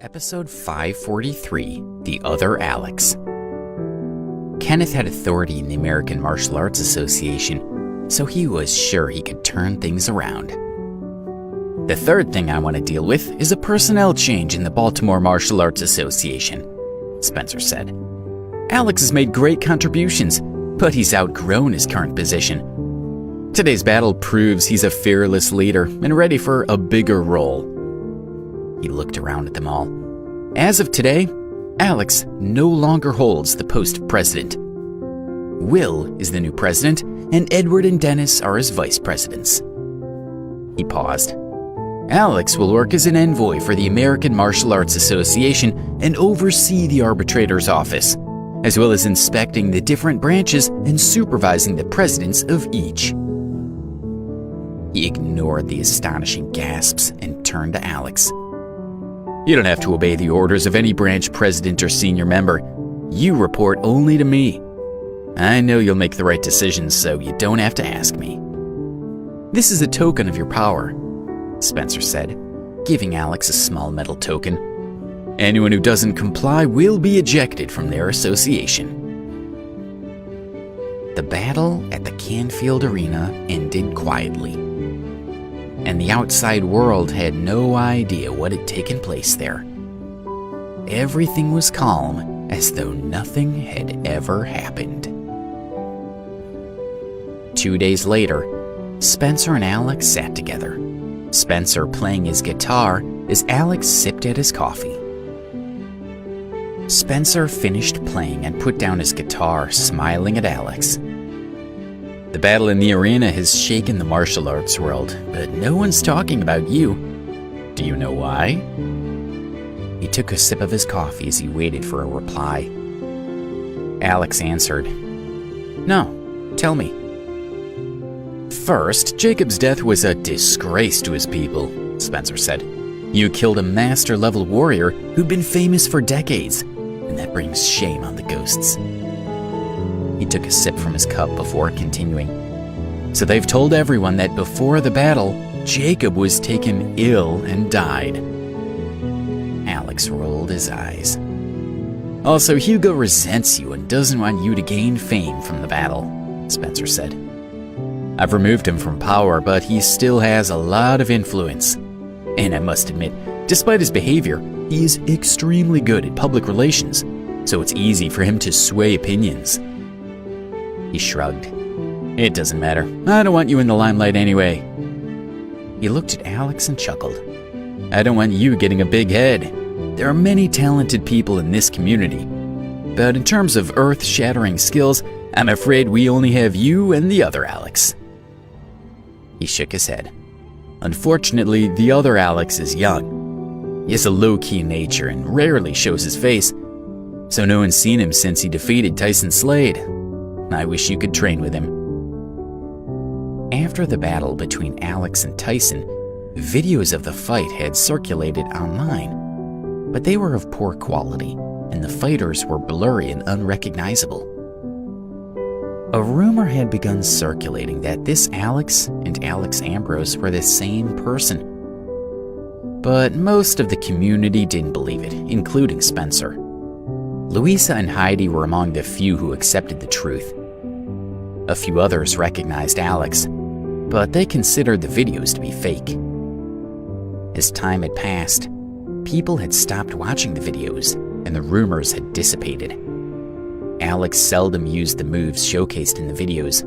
Episode 543, The Other Alex. Kenneth had authority in the American Martial Arts Association, so he was sure he could turn things around. The third thing I want to deal with is a personnel change in the Baltimore Martial Arts Association, Spencer said. Alex has made great contributions, but he's outgrown his current position. Today's battle proves he's a fearless leader and ready for a bigger role. He looked around at them all. As of today, Alex no longer holds the post of president. Will is the new president, and Edward and Dennis are his vice presidents. He paused. Alex will work as an envoy for the American Martial Arts Association and oversee the arbitrator's office, as well as inspecting the different branches and supervising the presidents of each. He ignored the astonishing gasps and turned to Alex. You don't have to obey the orders of any branch president or senior member. You report only to me. I know you'll make the right decisions, so you don't have to ask me. This is a token of your power, Spencer said, giving Alex a small metal token. Anyone who doesn't comply will be ejected from their association. The battle at the Canfield Arena ended quietly, and the outside world had no idea what had taken place there. Everything was calm, as though nothing had ever happened. 2 days later, Spencer and Alex sat together, Spencer playing his guitar as Alex sipped at his coffee. Spencer finished playing and put down his guitar, smiling at Alex. The battle in the arena has shaken the martial arts world, but no one's talking about you. Do you know why? He took a sip of his coffee as he waited for a reply. Alex answered, No, tell me. First, Jacob's death was a disgrace to his people, Spencer said. You killed a master-level warrior who'd been famous for decades, and that brings shame on the ghosts. He took a sip from his cup before continuing. So they've told everyone that before the battle, Jacob was taken ill and died. Alex rolled his eyes. Also, Hugo resents you and doesn't want you to gain fame from the battle, Spencer said. I've removed him from power, but he still has a lot of influence. And I must admit, despite his behavior, he is extremely good at public relations, so it's easy for him to sway opinions. He shrugged. It doesn't matter. I don't want you in the limelight anyway. He looked at Alex and chuckled. I don't want you getting a big head. There are many talented people in this community, but in terms of earth-shattering skills, I'm afraid we only have you and the other Alex. He shook his head. Unfortunately, the other Alex is young. He has a low-key nature and rarely shows his face, so no one's seen him since he defeated Tyson Slade. I wish you could train with him. After the battle between Alex and Tyson, videos of the fight had circulated online, but they were of poor quality, and the fighters were blurry and unrecognizable. A rumor had begun circulating that this Alex and Alex Ambrose were the same person, but most of the community didn't believe it, including Spencer. Louisa and Heidi were among the few who accepted the truth. A few others recognized Alex, but they considered the videos to be fake. As time had passed, people had stopped watching the videos, and the rumors had dissipated. Alex seldom used the moves showcased in the videos,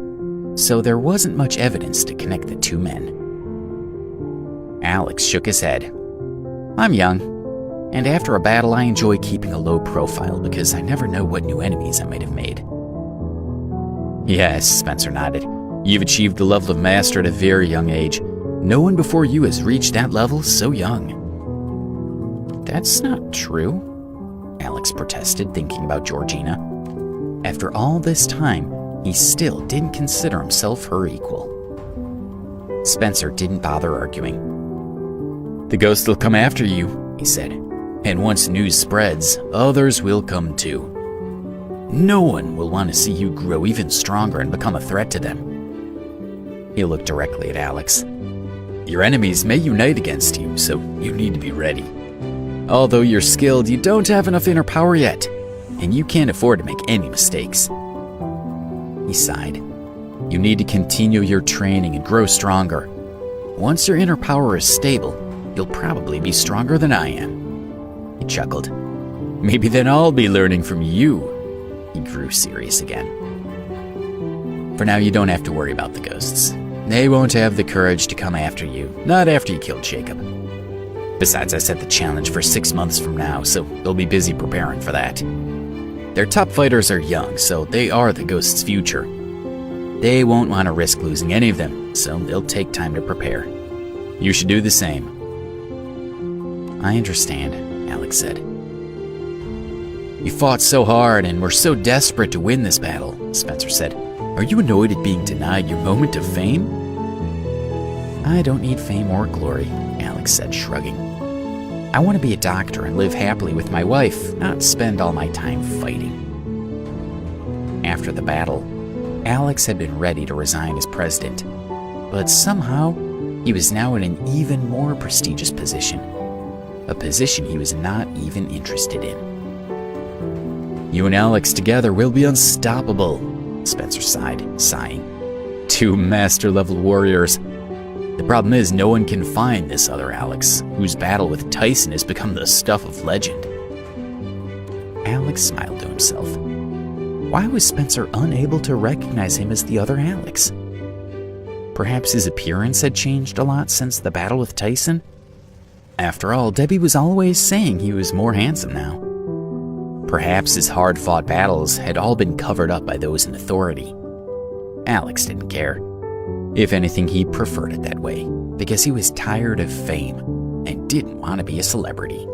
so there wasn't much evidence to connect the two men. Alex shook his head. I'm young, and after a battle I enjoy keeping a low profile because I never know what new enemies I might have made. Yes, Spencer nodded. You've achieved the level of master at a very young age. No one before you has reached that level so young. That's not true, Alex protested, thinking about Georgina. After all this time, he still didn't consider himself her equal. Spencer didn't bother arguing. The ghosts will come after you, he said. And once news spreads, others will come too. No one will want to see you grow even stronger and become a threat to them. He looked directly at Alex. Your enemies may unite against you, so you need to be ready. Although you're skilled, you don't have enough inner power yet, and you can't afford to make any mistakes. He sighed. You need to continue your training and grow stronger. Once your inner power is stable, you'll probably be stronger than I am. He chuckled. Maybe then I'll be learning from you. He grew serious again. For now, you don't have to worry about the ghosts. They won't have the courage to come after you, not after you killed Jacob. Besides, I set the challenge for 6 months from now, so they'll be busy preparing for that. Their top fighters are young, so they are the ghosts' future. They won't want to risk losing any of them, so they'll take time to prepare. You should do the same. I understand, Alex said. You fought so hard and were so desperate to win this battle, Spencer said. Are you annoyed at being denied your moment of fame? I don't need fame or glory, Alex said, shrugging. I want to be a doctor and live happily with my wife, not spend all my time fighting. After the battle, Alex had been ready to resign as president, but somehow he was now in an even more prestigious position, a position he was not even interested in. You and Alex together will be unstoppable, Spencer sighed, sighing. 2 master-level warriors. The problem is no one can find this other Alex, whose battle with Tyson has become the stuff of legend. Alex smiled to himself. Why was Spencer unable to recognize him as the other Alex? Perhaps his appearance had changed a lot since the battle with Tyson? After all, Debbie was always saying he was more handsome now. Perhaps his hard-fought battles had all been covered up by those in authority. Alex didn't care. If anything, he preferred it that way, because he was tired of fame and didn't want to be a celebrity.